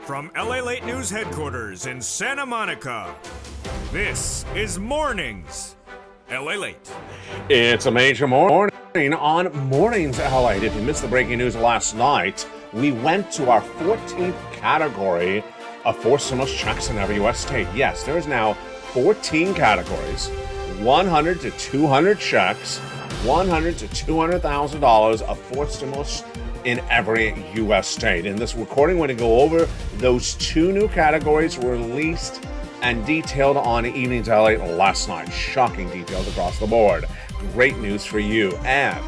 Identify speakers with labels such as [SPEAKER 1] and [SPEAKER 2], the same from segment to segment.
[SPEAKER 1] From LALATE News headquarters in Santa Monica, this is Mornings LALATE.
[SPEAKER 2] It's a major morning on Mornings LALATE. If you missed the breaking news last night, we went to our 14th category of forced stimulus checks in every U.S. state. Yes, there is now 14 categories, 100 to 200 checks, $100 to $200,000 of forced stimulus in every U.S. state. In this recording, we're going to go over those two new categories released and detailed on Evenings LA last night. Shocking details across the board. Great news for you. And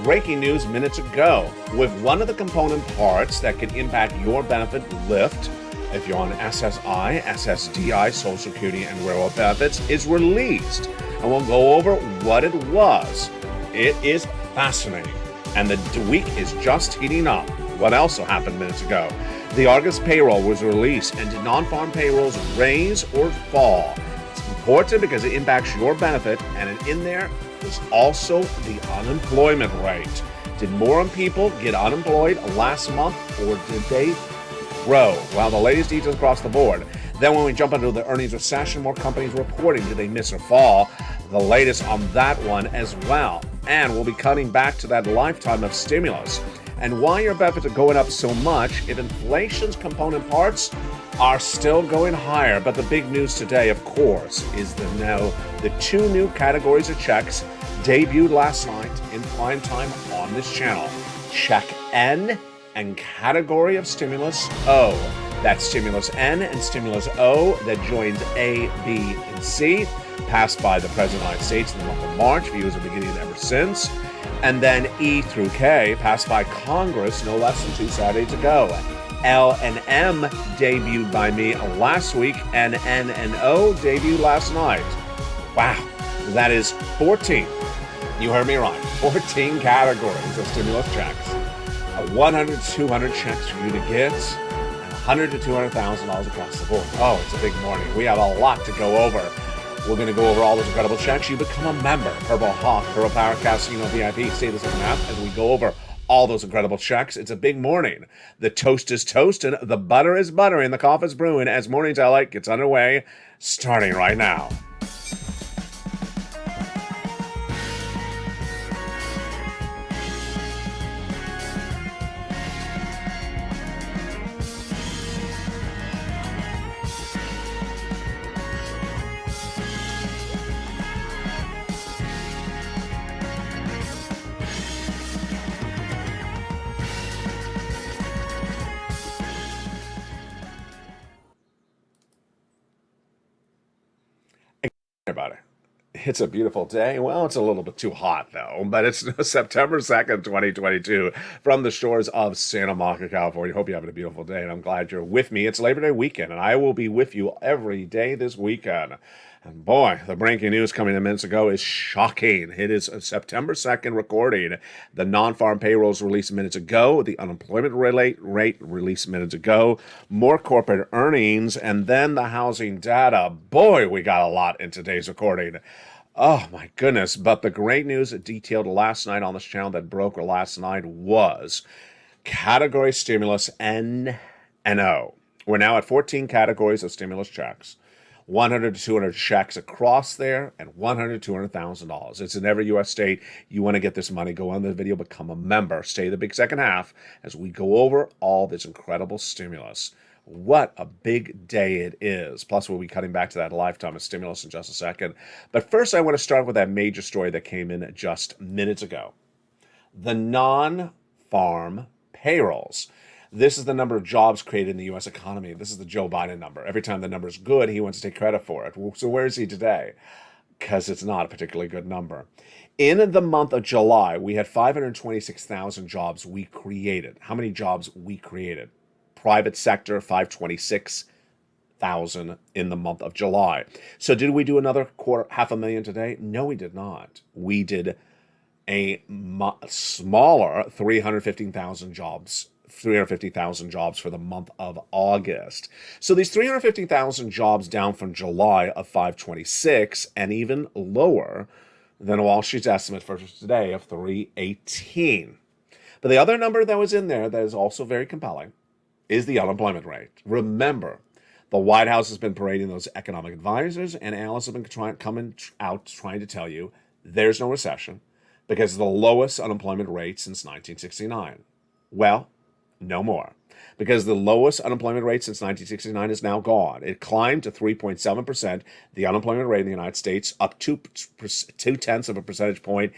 [SPEAKER 2] breaking news minutes ago, with one of the component parts that can impact your benefit, Lyft, if you're on SSI, SSDI, Social Security, and Railroad benefits, is released. And we'll go over what it was. It is fascinating. And the week is just heating up. What else happened minutes ago? The August payroll was released, and did non-farm payrolls raise or fall? It's important because it impacts your benefit, and in there was also the unemployment rate. Did more people get unemployed last month, or did they grow? Well, the latest details across the board. Then when we jump into the earnings recession, more companies reporting. Did they miss or fall? The latest on that one as well. And we'll be cutting back to that lifetime of stimulus and why your benefits are going up so much if inflation's component parts are still going higher. But the big news today, of course, is the two new categories of checks debuted last night in prime time on this channel. Check N and category of stimulus O. That's stimulus N and stimulus O that joins A, B, and C. Passed by the President of the United States in the month of March. Views are beginning ever since. And then E through K passed by Congress no less than 2 Saturdays ago. L and M debuted by me last week, and N and O debuted last night. Wow, that is 14. You heard me right. 14 categories of stimulus checks. 100 to 200 checks for you to get, and $100 to $200,000 across the board. Oh, it's a big morning. We have a lot to go over. We're going to go over all those incredible checks. You become a member. Purple Hawk, Purple Power Casino VIP. Stay the second half as we go over all those incredible checks. It's a big morning. The toast is toasting, the butter is buttering, the coffee's brewing as Mornings LA gets underway, starting right now. About it. It's a beautiful day. Well, it's a little bit too hot, though, but it's September 2nd, 2022, from the shores of Santa Monica, California. Hope you're having a beautiful day, and I'm glad you're with me. It's Labor Day weekend, and I will be with you every day this weekend. And boy, the breaking news coming in minutes ago is shocking. It is a September 2nd recording. The non-farm payrolls released minutes ago. The unemployment rate released minutes ago. More corporate earnings, and then the housing data. Boy, we got a lot in today's recording. Oh my goodness. But the great news detailed last night on this channel that broke last night was category stimulus N and O. We're now at 14 categories of stimulus checks. 100 to 200 checks across there, and $100 to $200,000. It's in every U.S. state. You want to get this money, go on the video, become a member. Stay the big second half as we go over all this incredible stimulus. What a big day it is. Plus, we'll be cutting back to that lifetime of stimulus in just a second. But first, I want to start with that major story that came in just minutes ago. The non-farm payrolls. This is the number of jobs created in the U.S. economy. This is the Joe Biden number. Every time the number is good, he wants to take credit for it. So where is he today? Because it's not a particularly good number. In the month of July, we had 526,000 jobs we created. How many jobs we created? Private sector, 526,000 in the month of July. So did we do another 500,000 today? No, we did not. We did a smaller 350,000 jobs for the month of August. So these 350,000 jobs down from July of 526 and even lower than Wall Street's estimate for today of 318. But the other number that was in there that is also very compelling is the unemployment rate. Remember, the White House has been parading those economic advisors, and analysts have been coming out trying to tell you there's no recession because of the lowest unemployment rate since 1969. Well, no more. Because the lowest unemployment rate since 1969 is now gone. It climbed to 3.7%, the unemployment rate in the United States, up 2/10 of a percentage point,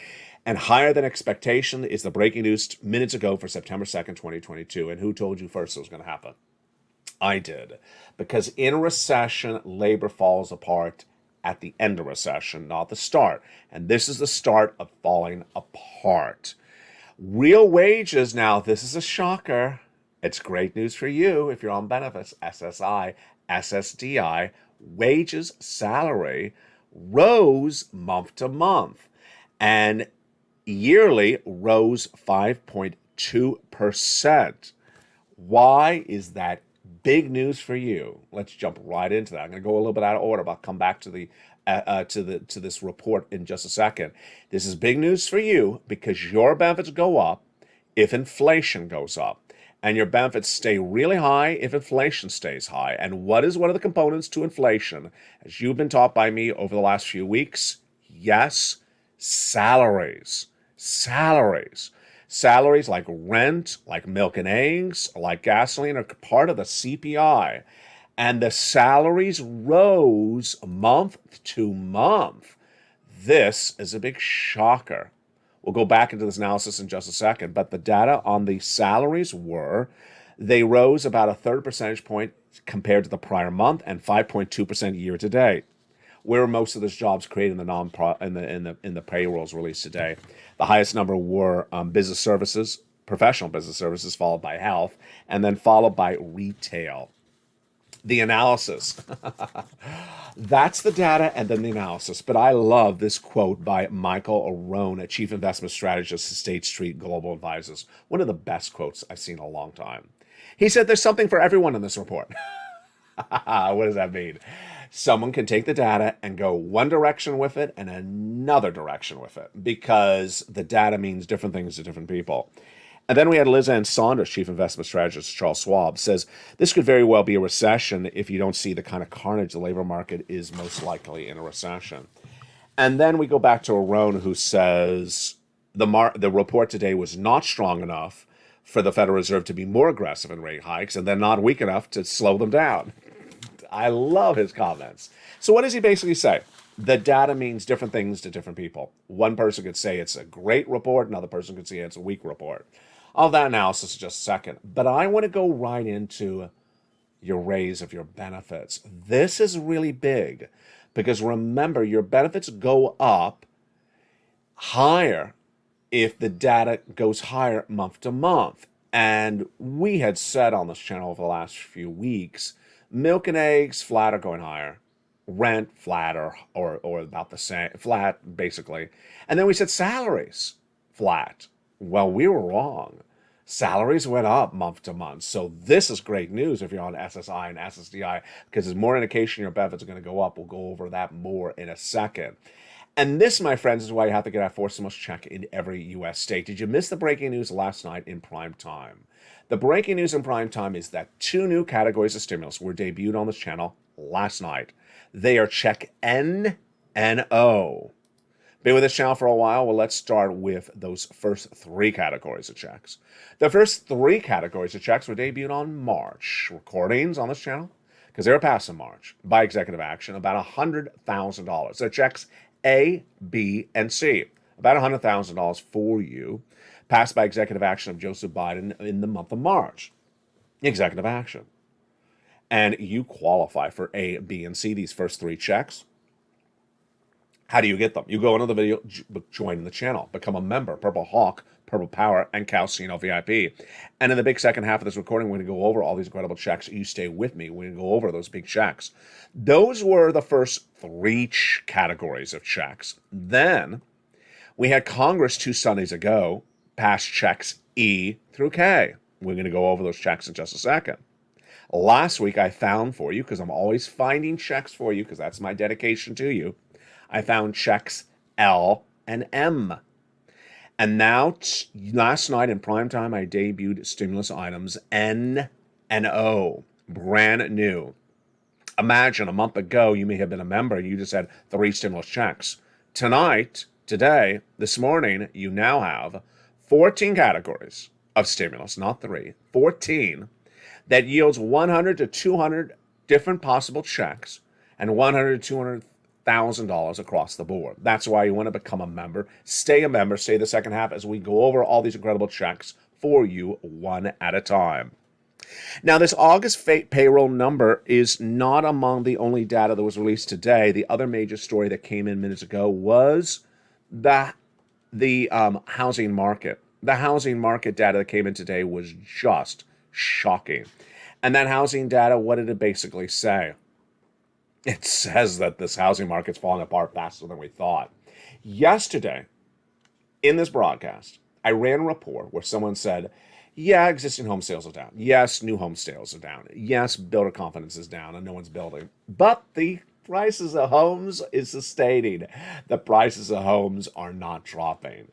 [SPEAKER 2] and higher than expectation is the breaking news minutes ago for September 2nd, 2022. And who told you first it was going to happen? I did. Because in a recession, labor falls apart at the end of recession, not the start. And this is the start of falling apart. Real wages now, this is a shocker. It's great news for you if you're on benefits, SSI, SSDI. Wages, salary rose month to month and yearly rose 5.2%. Why is that big news for you? Let's jump right into that. I'm going to go a little bit out of order, but I'll come back to this report in just a second. This is big news for you because your benefits go up if inflation goes up, and your benefits stay really high if inflation stays high. And what is one of the components to inflation, as you've been taught by me over the last few weeks? Yes, salaries. Salaries. Salaries like rent, like milk and eggs, like gasoline are part of the CPI. And the salaries rose month to month. This is a big shocker. We'll go back into this analysis in just a second, but the data on the salaries they rose about a third percentage point compared to the prior month and 5.2% year to date. Where are most of those jobs created in the payrolls released today? The highest number were business services, professional business services, followed by health, and then followed by retail. The analysis. That's the data and then the analysis. But I love this quote by Michael Arone, a chief investment strategist at State Street Global Advisors. One of the best quotes I've seen in a long time. He said there's something for everyone in this report. What does that mean? Someone can take the data and go one direction with it and another direction with it because the data means different things to different people. And then we had Liz Ann Saunders, chief investment strategist at Charles Schwab, says this could very well be a recession if you don't see the kind of carnage the labor market is most likely in a recession. And then we go back to Arone, who says the report today was not strong enough for the Federal Reserve to be more aggressive in rate hikes, and then not weak enough to slow them down. I love his comments. So what does he basically say? The data means different things to different people. One person could say it's a great report, another person could say it's a weak report. All that analysis in just a second. But I want to go right into your raise of your benefits. This is really big because remember, your benefits go up higher if the data goes higher month to month. And we had said on this channel over the last few weeks, milk and eggs flat are going higher. Rent flat or about the same, flat basically. And then we said salaries flat. Well, we were wrong. Salaries went up month to month. So this is great news if you're on SSI and SSDI because there's more indication your benefits are going to go up. We'll go over that more in a second. And this, my friends, is why you have to get our four stimulus check in every U.S. state. Did you miss the breaking news last night in prime time? The breaking news in prime time is that 2 new categories of stimulus were debuted on this channel last night. They are check N and O. Been with this channel for a while. Well, let's start with those first 3 categories of checks. The first 3 categories of checks were debuted on March. Recordings on this channel, because they were passed in March by executive action, about $100,000. So checks A, B, and C. About $100,000 for you, passed by executive action of Joseph Biden in the month of March. Executive action. And you qualify for A, B, and C, these first 3 checks. How do you get them? You go into the video, join the channel, become a member, Purple Hawk, Purple Power, and Calcino VIP. And in the big second half of this recording, we're going to go over all these incredible checks. You stay with me. We're going to go over those big checks. Those were the first 3 categories of checks. Then we had Congress 2 Sundays ago pass checks E through K. We're going to go over those checks in just a second. Last week, I found for you, because I'm always finding checks for you, because that's my dedication to you, I found checks L and M. And now, last night in prime time, I debuted stimulus items N L-A-N-O, brand new. Imagine a month ago you may have been a member and you just had 3 stimulus checks. Tonight, today, this morning, you now have 14 categories of stimulus, not 3, 14, that yields 100 to 200 different possible checks and 100 to $200,000 across the board. That's why you want to become a member. Stay a member. Stay the second half as we go over all these incredible checks for you one at a time. Now, this August payroll number is not among the only data that was released today. The other major story that came in minutes ago was the housing market. The housing market data that came in today was just shocking. And that housing data, what did it basically say? It says that this housing market's falling apart faster than we thought. Yesterday, in this broadcast, I ran a report where someone said, yeah, existing home sales are down. Yes, new home sales are down. Yes, builder confidence is down and no one's building. But the prices of homes is sustaining. The prices of homes are not dropping.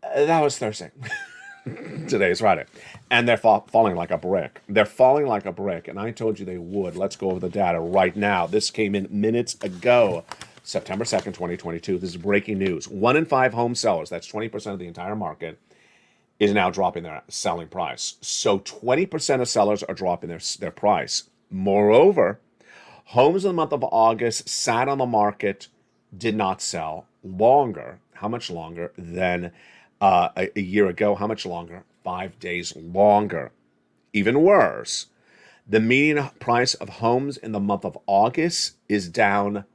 [SPEAKER 2] That was Thursday. Today is Friday. And they're falling like a brick. They're falling like a brick. And I told you they would. Let's go over the data right now. This came in minutes ago, September 2nd, 2022. This is breaking news. 1 in 5 home sellers, that's 20% of the entire market, is now dropping their selling price. So 20% of sellers are dropping their price. Moreover, homes in the month of August sat on the market, did not sell longer. How much longer than a year ago? How much longer? 5 days longer. Even worse, the median price of homes in the month of August is down.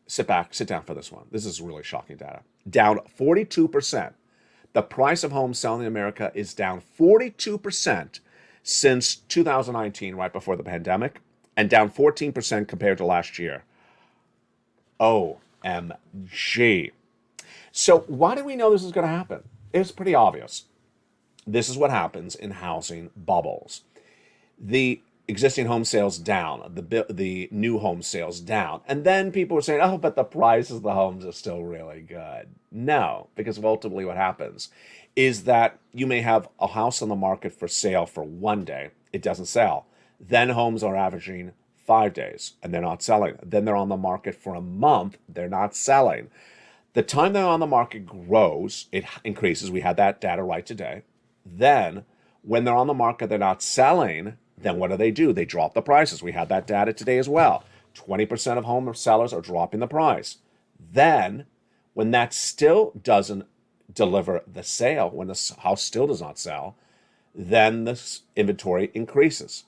[SPEAKER 2] Sit down for this one. This is really shocking data. Down 42%. The price of homes selling in America is down 42% since 2019, right before the pandemic, and down 14% compared to last year. OMG. So why do we know this is going to happen? It's pretty obvious. This is what happens in housing bubbles. The existing home sales down, the new home sales down. And then people were saying, oh, but the prices of the homes are still really good. No, because ultimately what happens is that you may have a house on the market for sale for 1 day. It doesn't sell. Then homes are averaging 5 days and they're not selling. Then they're on the market for a month. They're not selling. The time they're on the market grows, it increases. We had that data right today. Then when they're on the market, they're not selling. Then what do? They drop the prices. We had that data today as well. 20% of home sellers are dropping the price. Then, when that still doesn't deliver the sale, when the house still does not sell, then the inventory increases.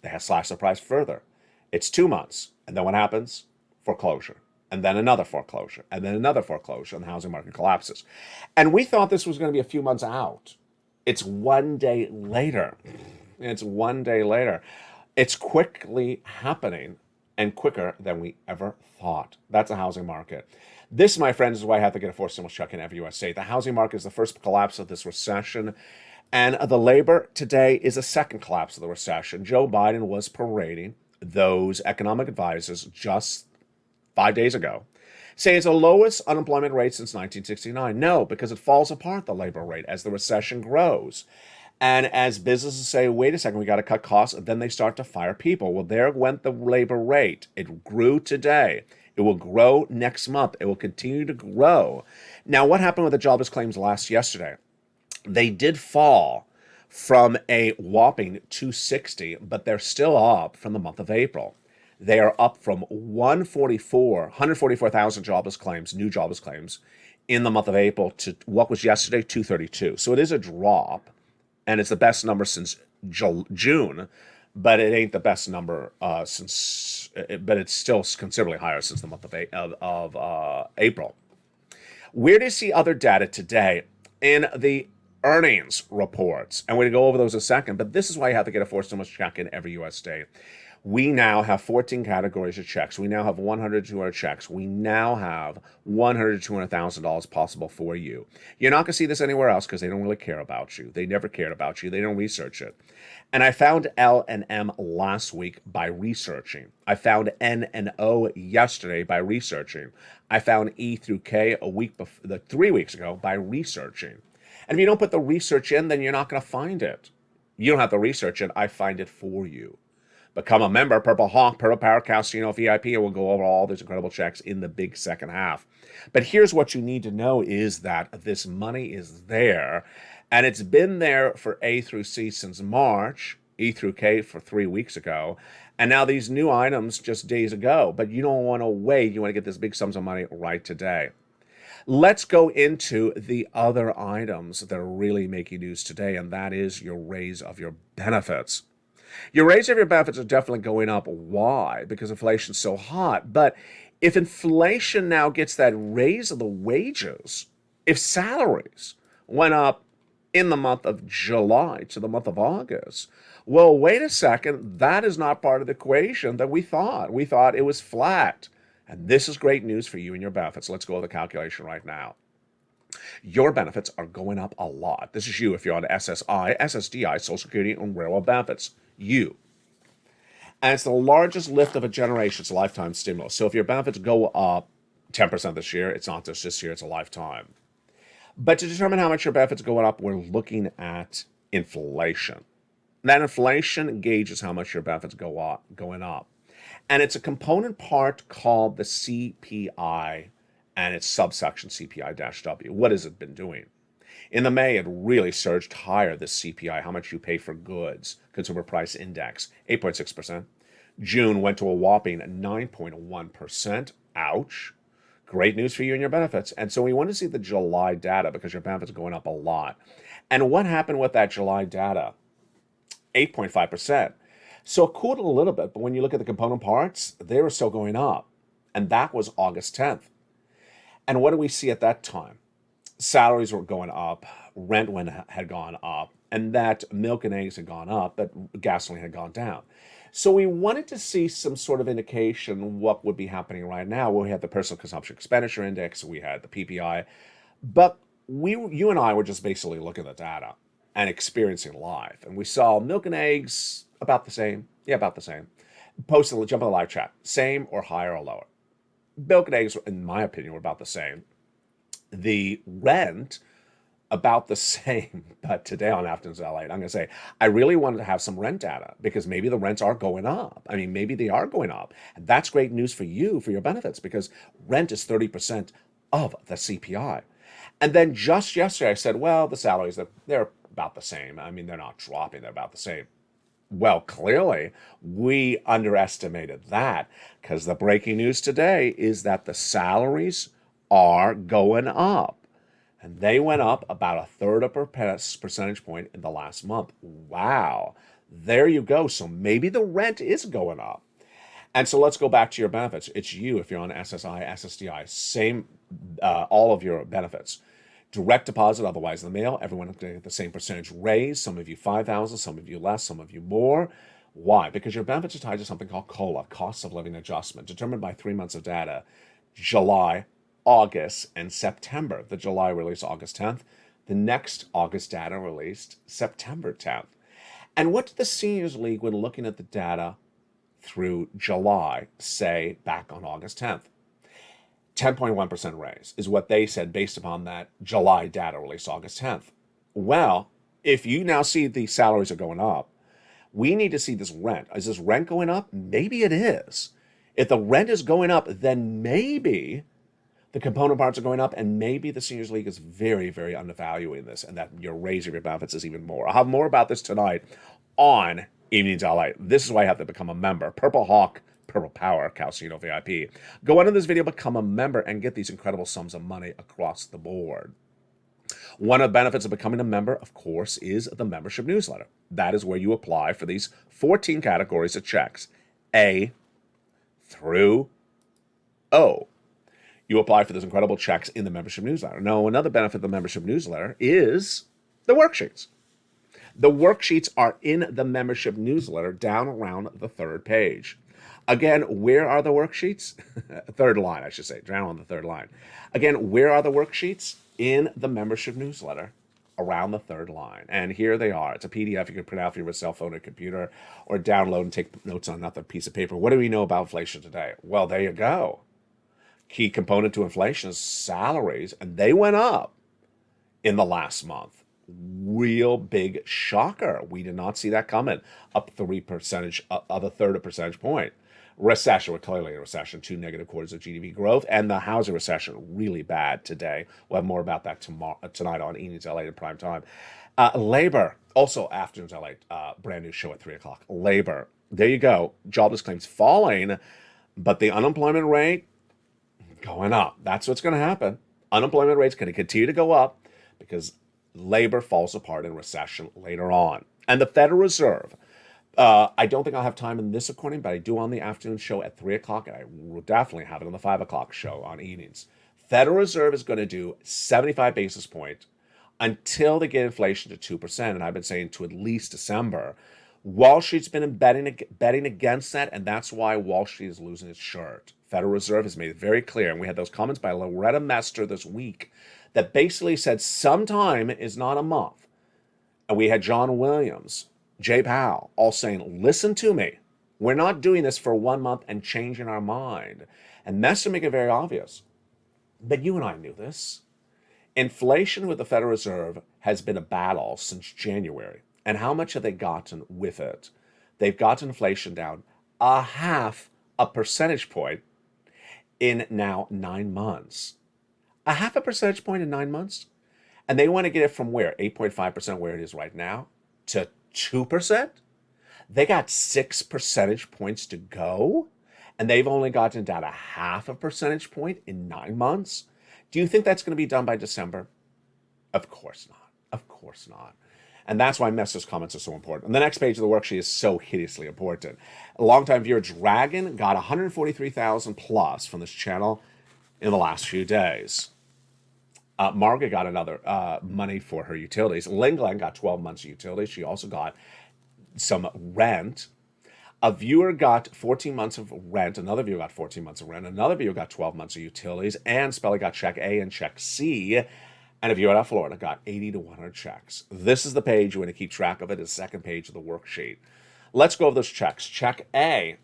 [SPEAKER 2] They have slashed the price further. It's 2 months. And then what happens? Foreclosure. And then another foreclosure. And then another foreclosure. And the housing market collapses. And we thought this was going to be a few months out. It's 1 day later. It's 1 day later. It's quickly happening and quicker than we ever thought. That's a housing market. This, my friends, is why I have to get a forced stimulus check in every U.S. state. The housing market is the first collapse of this recession, and the labor today is a second collapse of the recession. Joe Biden was parading those economic advisors just 5 days ago, saying it's the lowest unemployment rate since 1969. No, because it falls apart, the labor rate, as the recession grows. And as businesses say, wait a second, we got to cut costs, then they start to fire people. Well, there went the labor rate. It grew today. It will grow next month. It will continue to grow. Now, what happened with the jobless claims yesterday? They did fall from a whopping 260, but they're still up from the month of April. They are up from 144,000 jobless claims, new jobless claims, in the month of April to what was yesterday, 232. So it is a drop. And it's the best number since June, but it ain't the best number but it's still considerably higher since the month of April. Where do you see other data today in the earnings reports? And we're going to go over those in a second, but this is why you have to get a forced stimulus check in every U.S. state. We now have 14 categories of checks. We now have 100 to 200 checks. We now have $100 to $200,000 possible for you. You're not going to see this anywhere else because they don't really care about you. They never cared about you. They don't research it. And I found L and M last week by researching. I found N and O yesterday by researching. I found E through K 3 weeks ago by researching. And if you don't put the research in, then you're not going to find it. You don't have to research it. I find it for you. Become a member, Purple Hawk, Purple Power, Casino VIP, and we'll go over all these incredible checks in the big second half. But here's what you need to know is that this money is there, and it's been there for A through C since March, E through K for 3 weeks ago, and now these new items just days ago. But you don't want to wait. You want to get this big sums of money right today. Let's go into the other items that are really making news today, and that is your raise of your benefits. Your raise of your benefits are definitely going up. Why? Because inflation's so hot. But if inflation now gets that raise of the wages, if salaries went up in the month of July to the month of August, well, wait a second. That is not part of the equation that we thought. We thought it was flat. And this is great news for you and your benefits. Let's go with the calculation right now. Your benefits are going up a lot. This is you if you're on SSI, SSDI, Social Security, and Railroad benefits. You. And it's the largest lift of a generation. It's a lifetime stimulus. So if your benefits go up 10% this year, it's not just this year, it's a lifetime. But to determine how much your benefits are going up, we're looking at inflation. That inflation gauges how much your benefits going up. And it's a component part called the CPI and its subsection CPI-W. What has it been doing? In the May, it really surged higher, this CPI, how much you pay for goods, Consumer Price Index, 8.6%. June went to a whopping 9.1%. Ouch. Great news for you and your benefits. And so we want to see the July data because your benefits are going up a lot. And what happened with that July data? 8.5%. So it cooled a little bit, but when you look at the component parts, they were still going up. And that was August 10th. And what do we see at that time? Salaries were going up, rent had gone up, and that milk and eggs had gone up, but gasoline had gone down. So we wanted to see some sort of indication what would be happening right now. Well, we had the Personal Consumption Expenditure Index, we had the PPI, but you and I were just basically looking at the data and experiencing live. And we saw milk and eggs about the same. Yeah, about the same. Jump on the live chat. Same or higher or lower. Milk and eggs, in my opinion, were about the same. The rent, about the same. But today on Afternoons LA, I'm going to say, I really wanted to have some rent data because maybe the rents are going up. I mean, maybe they are going up. And that's great news for you, for your benefits, because rent is 30% of the CPI. And then just yesterday, I said, well, the salaries, they're about the same. I mean, they're not dropping, they're about the same. Well, clearly, we underestimated that because the breaking news today is that the salaries are going up. And they went up about a third of a percentage point in the last month. Wow. There you go. So maybe the rent is going up. And so let's go back to your benefits. It's you if you're on SSI, SSDI, same, all of your benefits. Direct deposit, otherwise in the mail, everyone is going to get the same percentage raise. Some of you 5,000, some of you less, some of you more. Why? Because your benefits are tied to something called COLA, cost of living adjustment, determined by 3 months of data, July, August, and September. The July release August 10th. The next August data released September 10th. And what did the Seniors League, when looking at the data through July, say back on August 10th? 10.1% raise is what they said based upon that July data released August 10th. Well, if you now see the salaries are going up, we need to see this rent. Is this rent going up? Maybe it is. If the rent is going up, then maybe the component parts are going up, and maybe the Seniors League is very, very undervaluing this, and that your raise of your benefits is even more. I'll have more about this tonight on Evenings LA. This is why you have to become a member. Purple Hawk, Purple Power, Casino VIP. Go into this video, become a member, and get these incredible sums of money across the board. One of the benefits of becoming a member, of course, is the membership newsletter. That is where you apply for these 14 categories of checks, A through O. You apply for those incredible checks in the membership newsletter. Now, another benefit of the membership newsletter is the worksheets. The worksheets are in the membership newsletter down around the third page. Again, where are the worksheets? Third line, I should say, down on the third line. Again, where are the worksheets? In the membership newsletter, around the third line. And here they are. It's a PDF you can print out for your cell phone or computer or download and take notes on another piece of paper. What do we know about inflation today? Well, there you go. Key component to inflation is salaries, and they went up in the last month. real big shocker. We did not see that coming. Up 3%, of a third of a percentage point. Recession, we're clearly in a recession, 2 negative quarters of GDP growth, and the housing recession really bad today. We'll have more about that tonight on Evenings LA in prime time. Labor, also afternoons LA, brand new show at 3 o'clock. Labor, there you go. Jobless claims falling, but the unemployment rate going up. That's what's going to happen. Unemployment rate's going to continue to go up because labor falls apart in recession later on. And the Federal Reserve, I don't think I'll have time in this recording, but I do on the afternoon show at 3 o'clock, and I will definitely have it on the 5 o'clock show on evenings. Federal Reserve is going to do 75 basis points until they get inflation to 2%, and I've been saying to at least December. Wall Street's been betting against that, and that's why Wall Street is losing its shirt. Federal Reserve has made it very clear, and we had those comments by Loretta Mester this week that basically said sometime is not a month. And we had John Williams, Jay Powell, all saying, listen to me. We're not doing this for 1 month and changing our mind. And Mester make it very obvious. But you and I knew this. Inflation with the Federal Reserve has been a battle since January. And how much have they gotten with it? They've gotten inflation down 0.5 percentage point in now 9 months. 0.5 percentage point in 9 months? And they want to get it from where? 8.5% where it is right now to 2%? They got 6 percentage points to go, and they've only gotten down 0.5 percentage point in 9 months. Do you think that's going to be done by December? Of course not. Of course not. And that's why Mester's comments are so important. And the next page of the worksheet is so hideously important. A longtime viewer, Dragon, got 143,000 plus from this channel in the last few days. Margaret got another money for her utilities. Lingland got 12 months of utilities. She also got some rent. A viewer got 14 months of rent. Another viewer got 14 months of rent. Another viewer got 12 months of utilities. And Spelly got check A and check C. And a viewer out of Florida got 80 to 100 checks. This is the page you want to keep track of. It is the second page of the worksheet. Let's go over those checks. Check A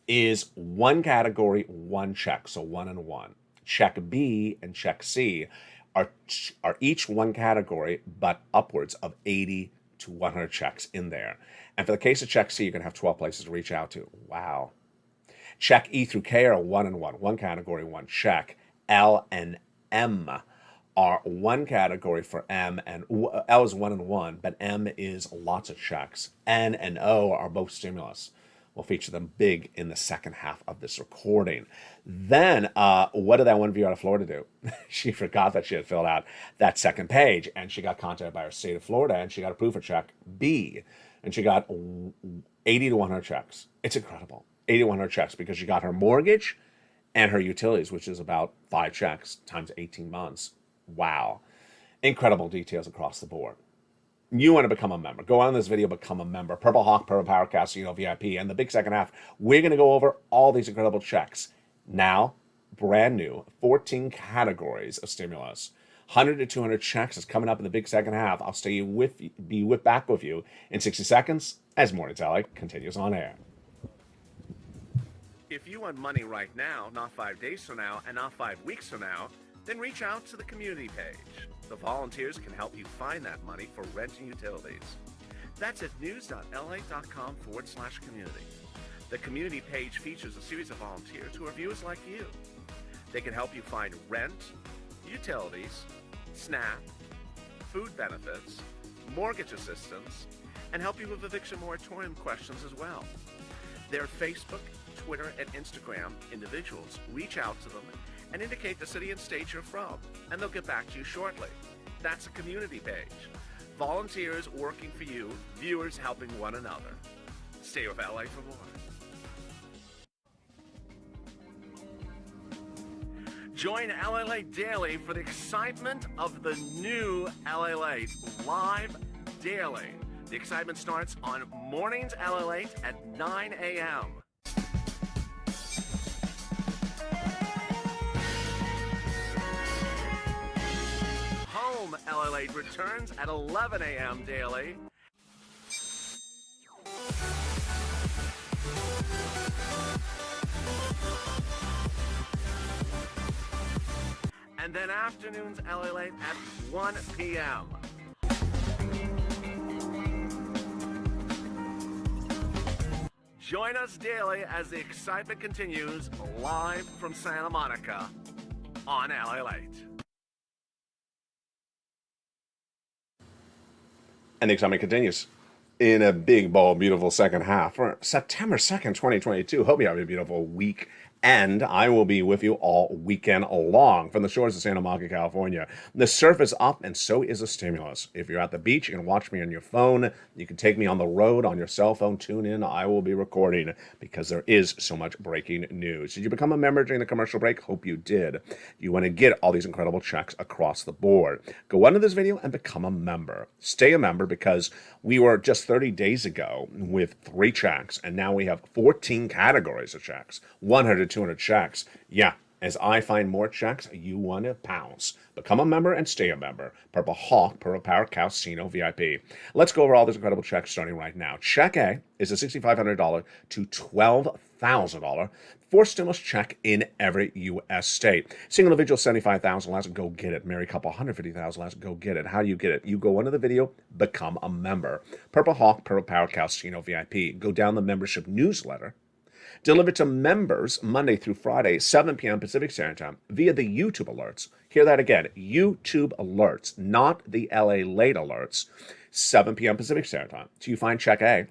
[SPEAKER 2] is one category, one check. So 1 and 1. Check B and check C are each one category, but upwards of 80 to 100 checks in there. And for the case of check C, you're going to have 12 places to reach out to. Wow. Check E through K are 1 and 1. One category, one check. L and M are one category for M, and L is 1 and 1, but M is lots of checks. N and O are both stimulus. We'll feature them big in the second half of this recording. Then, what did that one viewer out of Florida do? She forgot that she had filled out that second page, and she got contacted by her state of Florida, and she got approved for check B, and she got 80 to 100 checks. It's incredible. 80 to 100 checks because she got her mortgage and her utilities, which is about 5 checks times 18 months. Wow. Incredible details across the board. You want to become a member. Go on this video, become a member. Purple Hawk, Purple Power Casino VIP. And the big second half, we're going to go over all these incredible checks. Now, brand new, 14 categories of stimulus. 100 to 200 checks is coming up in the big second half. I'll be back with you in 60 seconds as Mornings LA continues on air.
[SPEAKER 3] If you want money right now, not 5 days from now, and not 5 weeks from now, then reach out to the community page. The volunteers can help you find that money for rent and utilities. That's at news.la.com/community. The community page features a series of volunteers who are viewers like you. They can help you find rent, utilities, SNAP, food benefits, mortgage assistance, and help you with eviction moratorium questions as well. Their Facebook, Twitter, and Instagram individuals reach out to them and indicate the city and state you're from, and they'll get back to you shortly. That's a community page. Volunteers working for you, viewers helping one another. Stay with LA for more. Join LALATE Daily for the excitement of the new LALATE live daily. The excitement starts on Mornings LALATE at 9 a.m. Home LALATE returns at 11 a.m. daily. And then afternoons LALATE at 1 p.m. Join us daily as the excitement continues live from Santa Monica on LALATE.
[SPEAKER 2] And the excitement continues in a big, bold, beautiful second half for September 2nd, 2022. Hope you have a beautiful week. And I will be with you all weekend long from the shores of Santa Monica, California. The surf is up, and so is the stimulus. If you're at the beach, you can watch me on your phone. You can take me on the road on your cell phone. Tune in. I will be recording because there is so much breaking news. Did you become a member during the commercial break? Hope you did. You want to get all these incredible checks across the board. Go under this video and become a member. Stay a member because we were just 30 days ago with 3 checks, and now we have 14 categories of checks. 100 200 checks. Yeah, as I find more checks, you want to pounce. Become a member and stay a member. Purple Hawk, Purple Power Casino VIP. Let's go over all these incredible checks starting right now. Check A is a $6,500 to $12,000 for stimulus check in every U.S. state. Single individual, $75,000 less, go get it. Married couple, $150,000 less, go get it. How do you get it? You go under the video, become a member. Purple Hawk, Purple Power Casino VIP. Go down the membership newsletter. Delivered to members Monday through Friday, 7 p.m. Pacific Standard Time via the YouTube alerts. Hear that again, YouTube alerts, not the LALATE alerts, 7 p.m. Pacific Standard Time. So you find check A,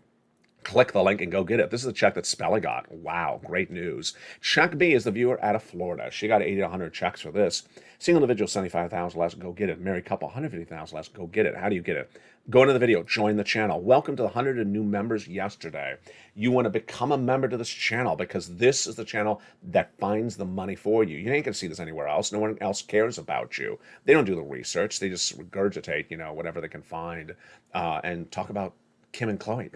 [SPEAKER 2] click the link and go get it. This is the check that Spella got. Wow, great news. Check B is the viewer out of Florida. She got 80 to 100 checks for this. Single individual, $75,000 less, go get it. Married couple, $150,000 less, go get it. How do you get it? Go into the video, join the channel. Welcome to the 100 new members yesterday. You want to become a member to this channel because this is the channel that finds the money for you. You ain't going to see this anywhere else. No one else cares about you. They don't do the research. They just regurgitate, whatever they can find and talk about Kim and Chloe.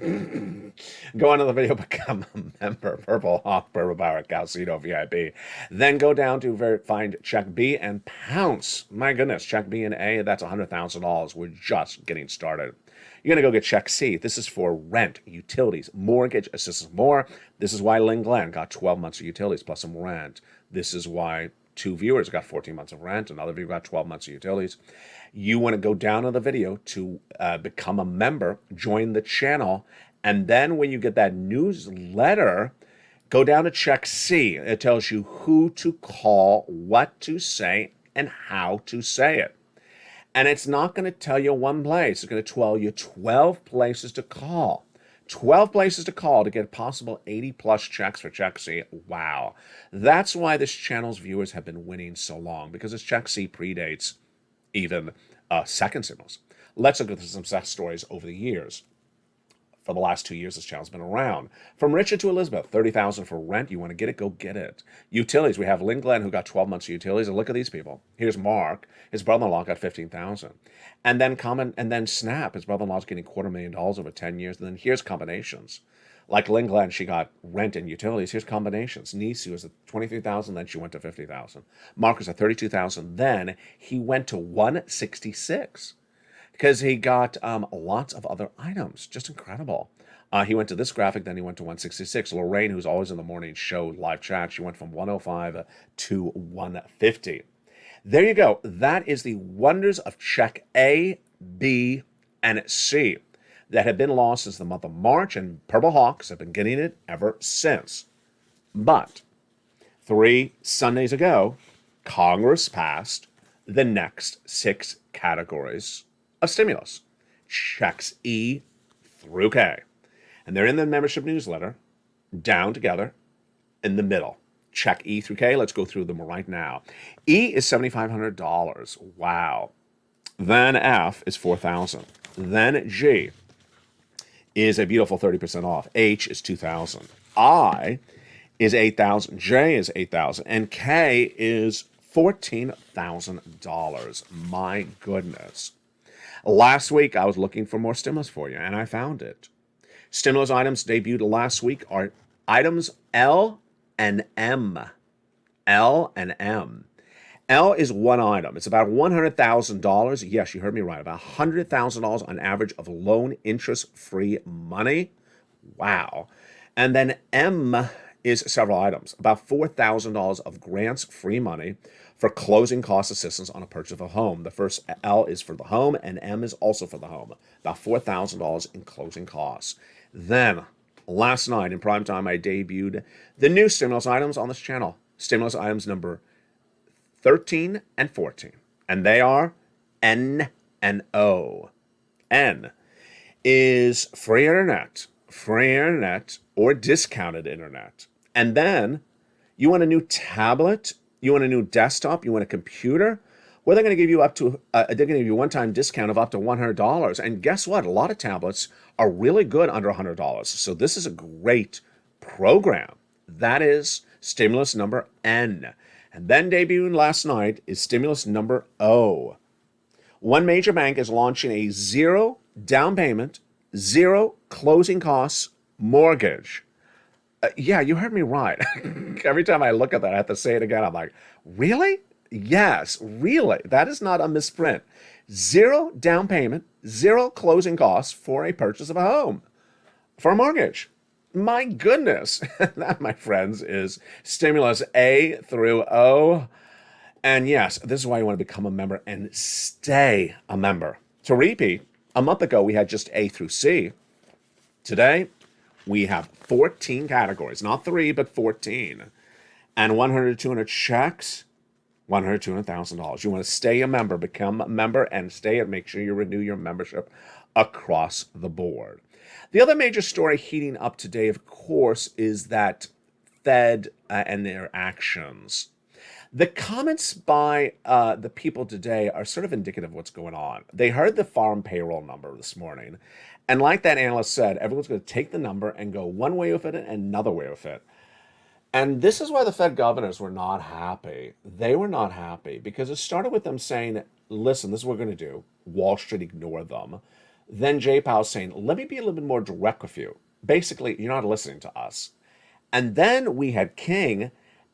[SPEAKER 2] Go on to the video, become a member. Purple Hawk, Purple Power Casino VIP. Then go down to find check B and pounce. My goodness, check B and A, that's $100,000. We're just getting started. You're going to go get check C. This is for rent, utilities, mortgage assistance, more. This is why Lynn Glenn got 12 months of utilities plus some rent. This is why 2 viewers got 14 months of rent. Another viewer got 12 months of utilities. You want to go down on the video to become a member, join the channel, and then when you get that newsletter, go down to check C. It tells you who to call, what to say, and how to say it. And it's not going to tell you one place. It's going to tell you 12 places to call. 12 places to call to get possible 80-plus checks for Check C. Wow. That's why this channel's viewers have been winning so long, because this Check C predates even second signals. Let's look at some success stories over the years. For the last 2 years, this channel's been around. From Richard to Elizabeth, $30,000 for rent. You want to get it? Go get it. Utilities. We have Lynn Glenn, who got 12 months of utilities. And look at these people. Here's Mark. His brother-in-law got $15,000. And then Snap. His brother-in-law's getting $250,000 over 10 years. And then here's combinations. Like Lynn Glenn, she got rent and utilities. Here's combinations. Niece, who was at $23,000, then she went to $50,000. Mark was at $32,000. Then he went to $166,000. Because he got lots of other items. Just incredible. He went to this graphic, then he went to 166. Lorraine, who's always in the morning show live chat, she went from 105 to 150. There you go. That is the wonders of check A, B, and C that have been lost since the month of March, and Purple Hawks have been getting it ever since. But 3 Sundays ago, Congress passed the next 6 categories of stimulus, checks E through K. And they're in the membership newsletter, down together in the middle. Check E through K. Let's go through them right now. E is $7,500. Wow. Then F is $4,000. Then G is a beautiful 30% off. H is $2,000. I is $8,000. J is $8,000. And K is $14,000. My goodness. Last week, I was looking for more stimulus for you, and I found it. Stimulus items debuted last week are items L and M. L and M. L is one item. It's about $100,000. Yes, you heard me right. About $100,000 on average of loan interest-free money. Wow. And then M is several items. About $4,000 of grants-free money for closing cost assistance on a purchase of a home. The first L is for the home, and M is also for the home. About $4,000 in closing costs. Then Last night in prime time, I debuted the new stimulus items on this channel. Stimulus items number 13 and 14. And they are N and O. N is free internet or discounted internet. And then you want a new tablet, you want a new desktop, you want a computer. Well, they're going to give you they're going to give you a one-time discount of up to $100. And guess what? A lot of tablets are really good under $100. So this is a great program. That is stimulus number N. And then debuting last night is stimulus number O. One major bank is launching a 0 down payment, 0 closing costs mortgage. Yeah, you heard me right. Every time I look at that, I have to say it again. I'm like, really? Yes, really. That is not a misprint. 0 down payment, 0 closing costs for a purchase of a home, for a mortgage. My goodness. That, my friends, is stimulus A through O. And yes, this is why you want to become a member and stay a member. To repeat, a month ago, we had just A through C. Today, we have 14 categories, not 3, but 14. And 100 to 200 checks, $100 to $200,000. You want to stay a member, become a member, and stay and make sure you renew your membership across the board. The other major story heating up today, of course, is that Fed and their actions. The comments by the people today are sort of indicative of what's going on. They heard the farm payroll number this morning. And like that analyst said, everyone's going to take the number and go one way with it and another way with it. And this is why the Fed governors were not happy. They were not happy because it started with them saying, listen, this is what we're going to do. Wall Street ignored them. Then Jay Powell saying, let me be a little bit more direct with you. Basically, you're not listening to us. And then we had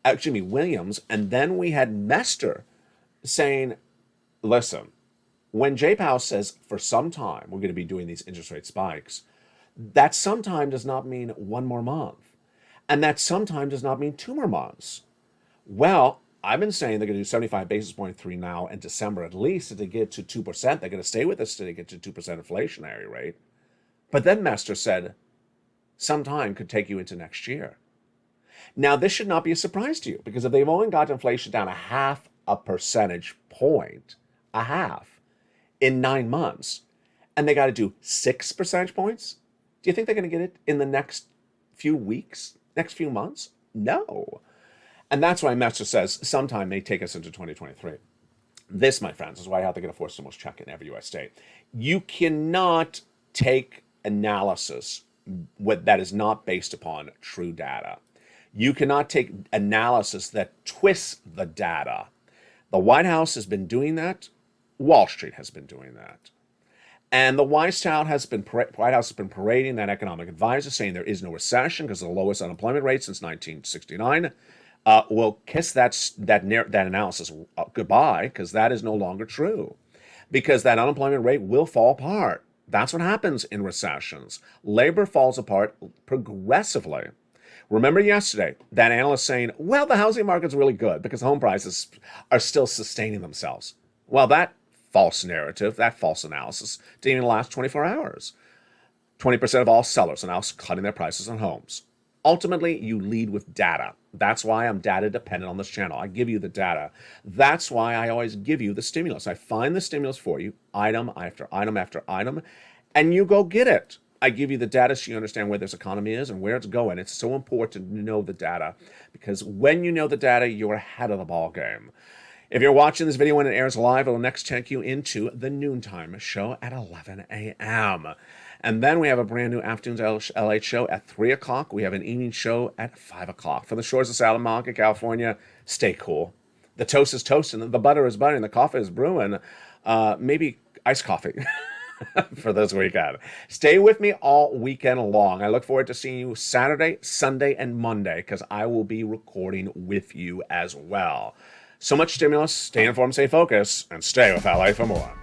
[SPEAKER 2] Williams, and then we had Mester saying, listen, when Jay Powell says for some time we're going to be doing these interest rate spikes, that sometime does not mean one more month. And that sometime does not mean 2 more months. Well, I've been saying they're going to do 75 basis point between now and December at least to get to 2%. They're going to stay with us till they get to 2% inflationary rate. But then Mester said, sometime could take you into next year. Now, this should not be a surprise to you because if they've only got inflation down 0.5 percentage point, in 9 months, and they got to do 6 percentage points, do you think they're going to get it in the next few weeks, next few months? No. And that's why Mester says sometime may take us into 2023. This, my friends, is why I have to get a forced stimulus check in every U.S. state. You cannot take analysis that is not based upon true data. You cannot take analysis that twists the data. The White House has been doing that. Wall Street has been doing that. And the White House has been parading that economic advisor, saying there is no recession because of the lowest unemployment rate since 1969. We'll kiss that analysis goodbye because that is no longer true. Because that unemployment rate will fall apart. That's what happens in recessions. Labor falls apart progressively. Remember yesterday, that analyst saying, well, the housing market's really good because home prices are still sustaining themselves. Well, that false narrative, that false analysis didn't even last 24 hours. 20% of all sellers are now cutting their prices on homes. Ultimately, you lead with data. That's why I'm data dependent on this channel. I give you the data. That's why I always give you the stimulus. I find the stimulus for you, item after item after item, and you go get it. I give you the data so you understand where this economy is and where it's going. It's so important to know the data because when you know the data, you're ahead of the ball game. If you're watching this video when it airs live, it'll next take you into the noontime show at 11 a.m. And then we have a brand new afternoon LATE show at 3 o'clock. We have an evening show at 5 o'clock. From the shores of Salamanca, California, stay cool. The toast is toasting, the butter is buttering, the coffee is brewing. Maybe iced coffee for this weekend. Stay with me all weekend long. I look forward to seeing you Saturday, Sunday, and Monday because I will be recording with you as well. So much stimulus. Stay informed, stay focused, and stay with LA for more.